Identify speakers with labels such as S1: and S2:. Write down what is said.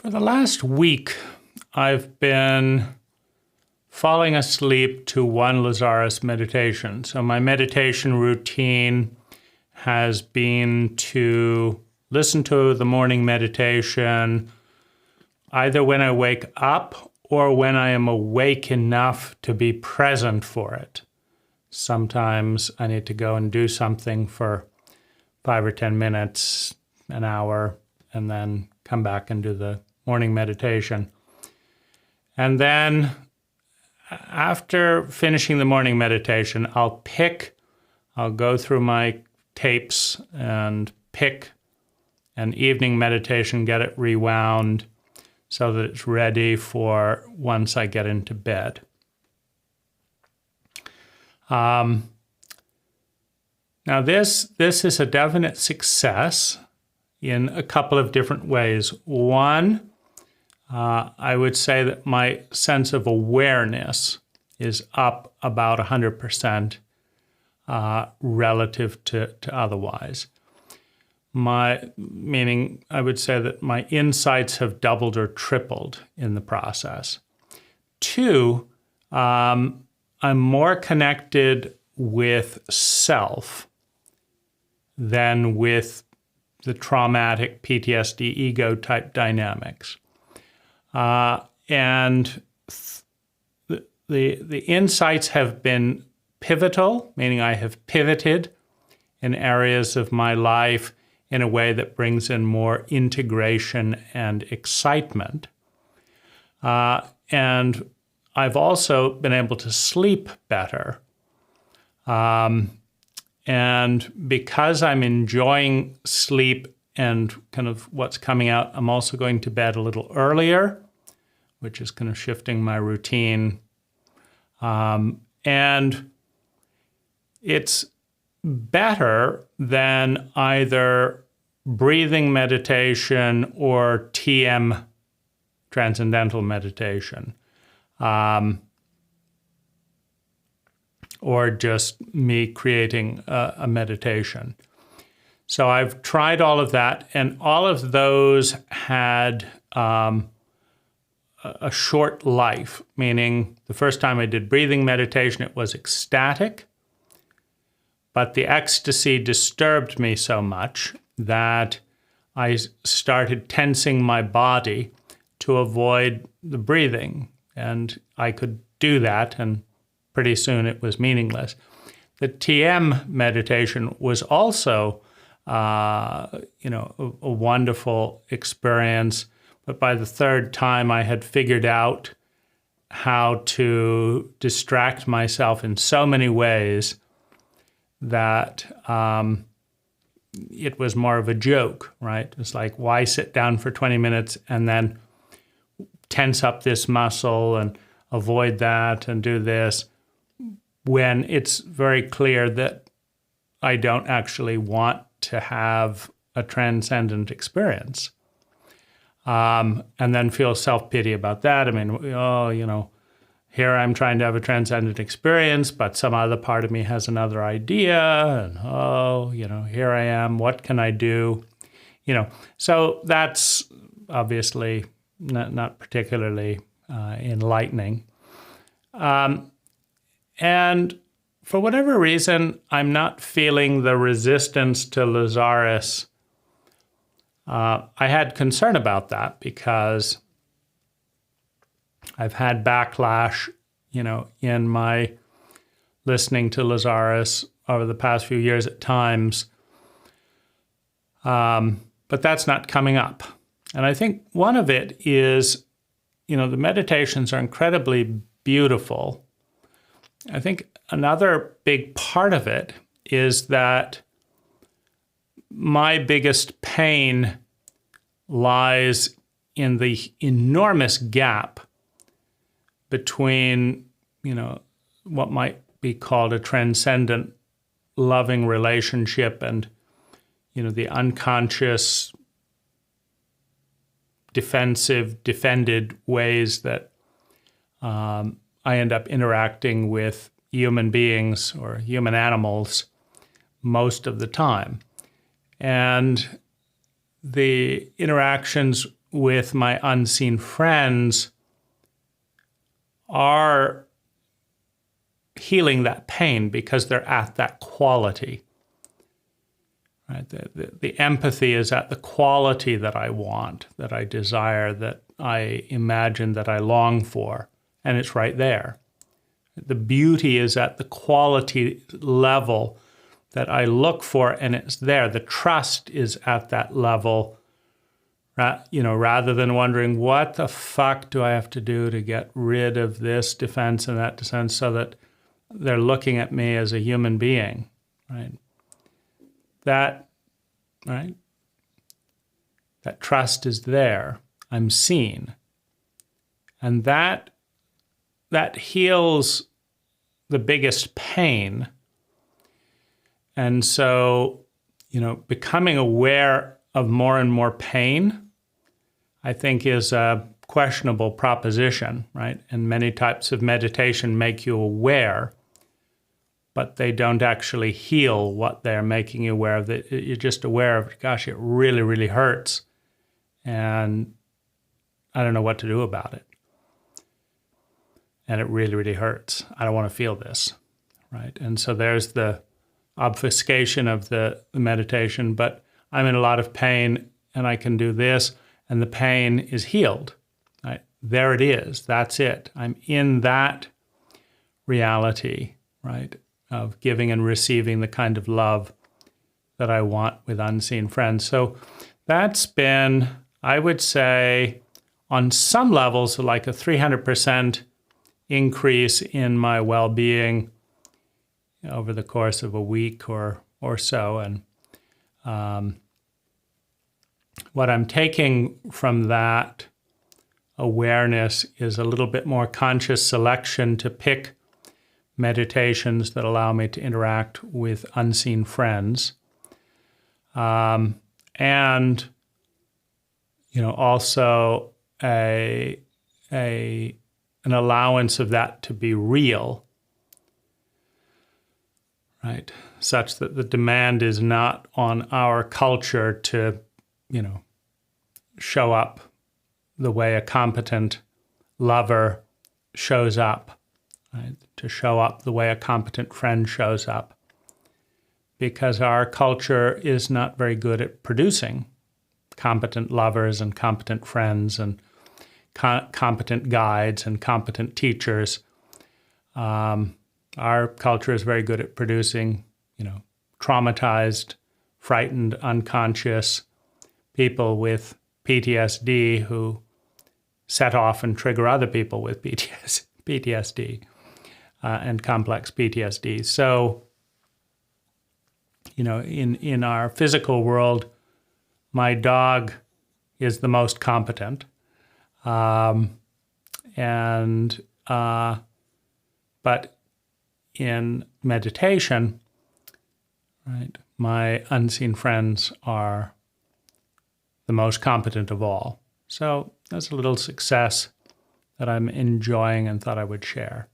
S1: For the last week, I've been falling asleep to one Lazaris meditation. So my meditation routine has been to listen to the morning meditation either when I wake up or when I am awake enough to be present for it. Sometimes I need to go and do something for 5 or 10 minutes, an hour, and then come back and do the morning meditation. And then after finishing the morning meditation, I'll go through my tapes and pick an evening meditation, get it rewound so that it's ready for once I get into bed. Now this is a definite success in a couple of different ways. One, I would say that my sense of awareness is up about 100% relative to otherwise. Meaning I would say that my insights have doubled or tripled in the process. Two, I'm more connected with self than with the traumatic PTSD ego type dynamics. And the insights have been pivotal, meaning I have pivoted in areas of my life in a way that brings in more integration and excitement. And I've also been able to sleep better. And because I'm enjoying sleep and kind of what's coming out, I'm also going to bed a little earlier, which is kind of shifting my routine. And it's better than either breathing meditation or TM, transcendental meditation, or just me creating a meditation. So I've tried all of that, and all of those had a short life, meaning the first time I did breathing meditation, it was ecstatic, but the ecstasy disturbed me so much that I started tensing my body to avoid the breathing, and I could do that, and pretty soon it was meaningless. The TM meditation was also, a wonderful experience. But by the third time, I had figured out how to distract myself in so many ways that it was more of a joke, right? It's like, why sit down for 20 minutes and then tense up this muscle and avoid that and do this, when it's very clear that I don't actually want to have a transcendent experience. And then feel self-pity about that. I mean, here I'm trying to have a transcendent experience, but some other part of me has another idea, and here I am, what can I do? So that's obviously not particularly enlightening. And for whatever reason, I'm not feeling the resistance to Lazaris. I had concern about that because I've had backlash, in my listening to Lazaris over the past few years at times. But that's not coming up. And I think one of it is, the meditations are incredibly beautiful. I think another big part of it is that my biggest pain lies in the enormous gap between, what might be called a transcendent loving relationship and, the unconscious, defended ways that I end up interacting with human beings or human animals most of the time. And the interactions with my unseen friends are healing that pain because they're at that quality. Right? The empathy is at the quality that I want, that I desire, that I imagine, that I long for, and it's right there. The beauty is at the quality level that I look for, and it's there. The trust is at that level, rather than wondering, what the fuck do I have to do to get rid of this defense and that defense, so that they're looking at me as a human being, right? That trust is there. I'm seen. And that heals the biggest pain. And so, becoming aware of more and more pain, I think, is a questionable proposition, right? And many types of meditation make you aware, but they don't actually heal what they're making you aware of. You're just aware of, gosh, it really, really hurts, and I don't know what to do about it. And it really, really hurts. I don't want to feel this, right? And so there's the obfuscation of the meditation, but I'm in a lot of pain and I can do this, and the pain is healed, right? There it is. That's it. I'm in that reality, right, of giving and receiving the kind of love that I want with unseen friends. So that's been, I would say, on some levels, like a 300% increase in my well-being over the course of a week or so. And what I'm taking from that awareness is a little bit more conscious selection to pick meditations that allow me to interact with unseen friends. And, also an allowance of that to be real, right? Such that the demand is not on our culture to, show up the way a competent lover shows up, right? To show up the way a competent friend shows up, because our culture is not very good at producing competent lovers and competent friends and competent guides and competent teachers. Our culture is very good at producing, traumatized, frightened, unconscious people with PTSD who set off and trigger other people with PTSD and complex PTSD. So, in our physical world, my dog is the most competent. But in meditation, right, my unseen friends are the most competent of all. So that's a little success that I'm enjoying and thought I would share.